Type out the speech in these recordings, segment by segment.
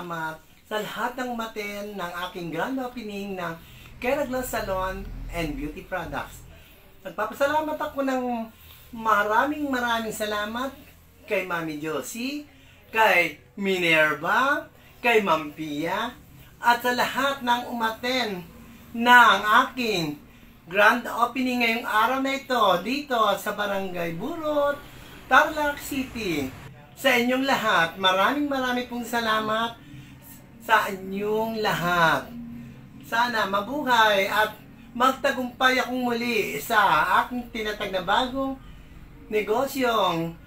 salamat sa lahat ng maten ng aking grand opening ng Keragloss Salon and Beauty Products. Nagpapasalamat ako ng maraming salamat kay Mami Josie, kay Minerva, kay Ma'am Pia, at sa lahat ng umaten ng aking grand opening ngayong araw na ito dito sa Barangay Burot, Tarlac City. Sa inyong lahat, maraming pong salamat sa inyong lahat. Sana mabuhay at magtagumpay akong muli sa aking tinatag na bagong negosyong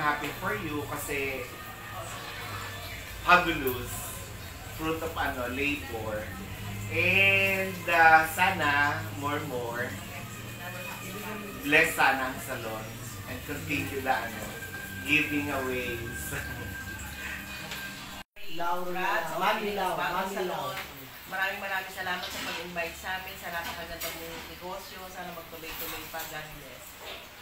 happy for you kasi fabulous fruit of labor. And sana more bless sana ang salon and continue the giving aways. Maraming salamat sa pag-invite sa amin sa napakagandang negosyo. Sana magtuloy-tuloy pa. God bless.